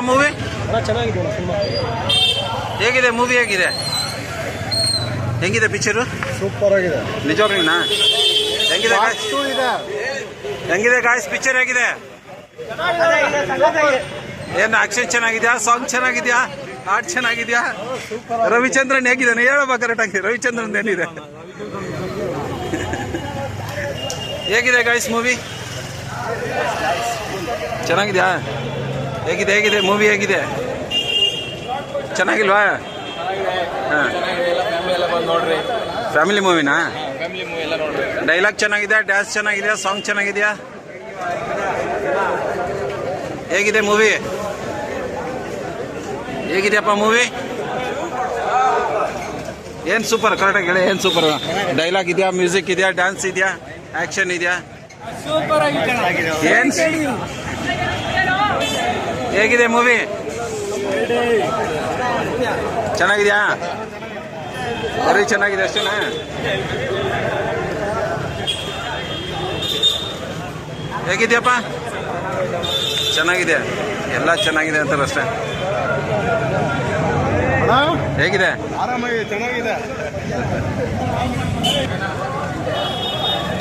Movie ಚೆನ್ನಾಗಿದೆ cinema. ಹೇಗಿದೆ movie? ಹೇಗಿದೆ? ಹೆಂಗಿದೆ ಪಿಕ್ಚರು? ಸೂಪರ್ ಆಗಿದೆ. ನಿಜವಾಗ್ಲೂನಾ? ಹೆಂಗಿದೆ ಹೆಂಗಿದೆ ಗಾಯ್ಸ್ ಪಿಕ್ಚರ್? ಹೇಗಿದೆ? ಏನು ಆಕ್ಷನ್ ಚೆನ್ನಾಗಿದ್ಯಾ? ಸಾಂಗ್ ಚೆನ್ನಾಗಿದ್ಯಾ? ಆರ್ಟ್ ಚೆನ್ನಾಗಿದ್ಯಾ? ರವಿಚಂದ್ರನ್ ಹೇಗಿದ್ದಾನೆ ಹೇಳಪ್ಪ ಕರೆಕ್ಟಾಗಿ. ರವಿಚಂದ್ರನ್ ಏನಿದೆ? ಹೇಗಿದೆ ಗಾಯ್ಸ್ ಮೂವಿ? ಚೆನ್ನಾಗಿದ್ಯಾ? ಹೇಗಿದೆ ಹೇಗಿದೆ ಮೂವಿ? ಹೇಗಿದೆ? ಚೆನ್ನಾಗಿಲ್ವಾ? ಹಾಂ, ಫ್ಯಾಮಿಲಿ ಮೂವಿನಾ? ಡೈಲಾಗ್ ಚೆನ್ನಾಗಿದೆ, ಡ್ಯಾನ್ಸ್ ಚೆನ್ನಾಗಿದೆಯಾ, ಸಾಂಗ್ ಚೆನ್ನಾಗಿದೆಯಾ? ಹೇಗಿದೆ ಮೂವಿ? ಹೇಗಿದೆಯಪ್ಪ ಮೂವಿ? ಏನು ಸೂಪರ್? ಕರೆಕ್ಟಾಗಿ ಹೇಳಿ, ಏನು ಸೂಪರ್? ಡೈಲಾಗ್ ಇದೆಯಾ, ಮ್ಯೂಸಿಕ್ ಇದೆಯಾ, ಡ್ಯಾನ್ಸ್ ಇದೆಯಾ, ಆ್ಯಕ್ಷನ್ ಇದೆಯಾ? ಏನು ಹೇಗಿದೆ ಮೂವಿ? ಚೆನ್ನಾಗಿದೆಯಾ? ಬರೀ ಚೆನ್ನಾಗಿದೆ ಅಷ್ಟೇನಾ? ಹೇಗಿದೆಯಪ್ಪ? ಚೆನ್ನಾಗಿದೆ, ಎಲ್ಲ ಚೆನ್ನಾಗಿದೆ ಅಂತಾರೆ ಅಷ್ಟೇ. ಹೇಗಿದೆ? ಆರಾಮಾಗಿ ಚೆನ್ನಾಗಿದೆ.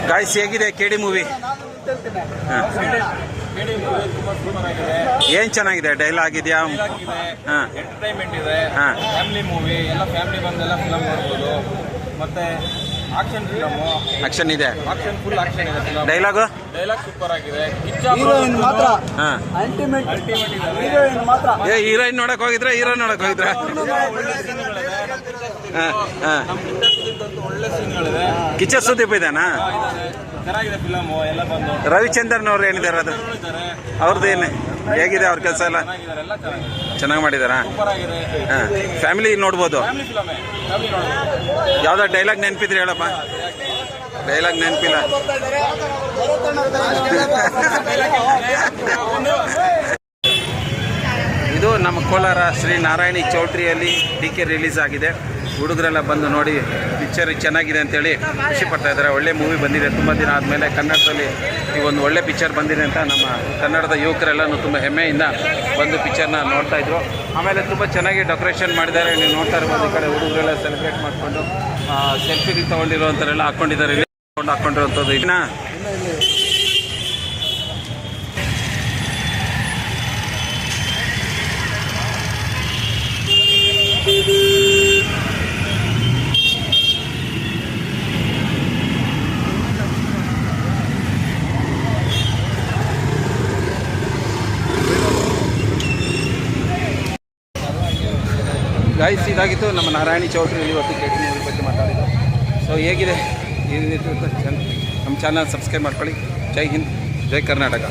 ಗಾಯ್ಸ್ ಹೇಗಿದೆ ಕೆಡಿ ಮೂವಿ? ಏನ್ ಚೆನ್ನಾಗಿದೆ? ಡೈಲಾಗ್ ಇದೆಯಾ? ಹಾಂ, ಎಂಟರ್ಟೈನ್ಮೆಂಟ್ ಇದೆ. ಹಾಂ, ಫ್ಯಾಮಿಲಿ ಮೂವಿ, ಎಲ್ಲ ಫ್ಯಾಮಿಲಿ ಬಂದೆಲ್ಲ ಫಿಲಮ್ ನೋಡ್ಬೋದು. ಮತ್ತೆ ಆಕ್ಷನ್ ಫಿಲಮು, ಆಕ್ಷನ್ ಇದೆ, ಆಕ್ಷನ್ ಫುಲ್ ಆಕ್ಷನ್ ಇದೆ. ಫಿಲಮ್ ಡೈಲಾಗು ಸೂಪರ್ ಆಗಿದೆ. ಹೀರೋಯಿನ್ ಮಾತ್ರ ಹಾಂ, ಅಲ್ಟಿಮೇಟ್. ಹೀರೋಯಿನ್ ಮಾತ್ರ. ಏ ಹೀರೋಯಿನ್ ನೋಡಕ್ ಹೋಗಿದ್ರ? ಹೀರೋ ನೋಡಕ್ ಹೋಗಿದ್ರ? ಒಳ್ಳೆ ಸೀನ್ಗಳಿದೆ. ಹಾಂ ಹಾಂ, ನಮ್ಮ ಪಿಕ್ಚರ್ಗಿಂತಂತೂ ಒಳ್ಳೆ ಸೀನ್ಗಳಿದೆ. ಕಿಚ್ಚ ಸುದೀಪ್ ಇದಾನಾ? ಚೆನ್ನಾಗಿದೆ ಫಿಲಮು. ಎಲ್ಲ ಬಂದು ರವಿಚಂದ್ರನ್ ಅವ್ರು ಏನಿದ್ದಾರೆ ಅದು? ಅವ್ರದ್ದು ಏನು ಹೇಗಿದೆ ಅವ್ರ ಕೆಲಸ ಎಲ್ಲ? ಚೆನ್ನಾಗಿದ್ದಾರೆ, ಎಲ್ಲ ಚೆನ್ನಾಗಿದೆ, ಚೆನ್ನಾಗಿ ಮಾಡಿದಾರಾ? ಸೂಪರ್ ಆಗಿದೆ. ಹಾಂ, ಫ್ಯಾಮಿಲಿ ನೋಡ್ಬೋದು. ಫ್ಯಾಮಿಲಿ ಫಿಲಮೇ, ಫ್ಯಾಮಿಲಿ ನೋಡ್ಬೋದು. ಯಾವ್ದಾದ್ರು ಡೈಲಾಗ್ ನೆನಪಿದ್ರೆ ಹೇಳಪ್ಪ. ಡೈಲಾಗ್ ನೆನಪಿಲ್ಲ. ಇದು ನಮ್ಮ ಕೋಲಾರ ಶ್ರೀ ನಾರಾಯಣಿ ಚೌಟ್ರಿಯಲ್ಲಿ ಡಿಕೆ ರಿಲೀಸ್ ಆಗಿದೆ. ಹುಡುಗರೆಲ್ಲ ಬಂದು ನೋಡಿ ಪಿಕ್ಚರ್ ಚೆನ್ನಾಗಿದೆ ಅಂತೇಳಿ ಖುಷಿ ಪಡ್ತಾ ಇದ್ದಾರೆ. ಒಳ್ಳೆ ಮೂವಿ ಬಂದಿದೆ, ತುಂಬ ದಿನ ಆದಮೇಲೆ ಕನ್ನಡದಲ್ಲಿ ಈ ಒಂದು ಒಳ್ಳೆ ಪಿಕ್ಚರ್ ಬಂದಿದೆ ಅಂತ ನಮ್ಮ ಕನ್ನಡದ ಯುವಕರೆಲ್ಲನೂ ತುಂಬ ಹೆಮ್ಮೆಯಿಂದ ಬಂದು ಪಿಕ್ಚರ್ನ ನೋಡ್ತಾಯಿದ್ರು. ಆಮೇಲೆ ತುಂಬ ಚೆನ್ನಾಗಿ ಡೆಕೋರೇಷನ್ ಮಾಡಿದ್ದಾರೆ. ನೀವು ನೋಡ್ತಾ ಇರ್ಬೋದು, ಈ ಕಡೆ ಹುಡುಗರೆಲ್ಲ ಸೆಲೆಬ್ರೇಟ್ ಮಾಡಿಕೊಂಡು ಸೆಲ್ಫಿ ತೊಗೊಂಡಿರೋಂಥರೆಲ್ಲ ಹಾಕ್ಕೊಂಡಿದ್ದಾರೆ, ಹಾಕ್ಕೊಂಡಿರೋಂಥದ್ದು. ಇನ್ನು ಗಾಯ್ಸ್ ಇದಾಗಿತ್ತು ನಮ್ಮ ನಾರಾಯಣಿ ಚೌಟ್ರಿಯಲ್ಲಿ ಇವತ್ತು ಕೆಡಿ ಮೂವಿ ಬಗ್ಗೆ ಮಾತಾಡಿದ್ದು. ಸೊ ಹೇಗಿದೆ ಈ ರೀತಿ ನಮ್ಮ ಚಾನಲ್ ಸಬ್ಸ್ಕ್ರೈಬ್ ಮಾಡ್ಕೊಳ್ಳಿ. ಜೈ ಹಿಂದ್, ಜೈ ಕರ್ನಾಟಕ.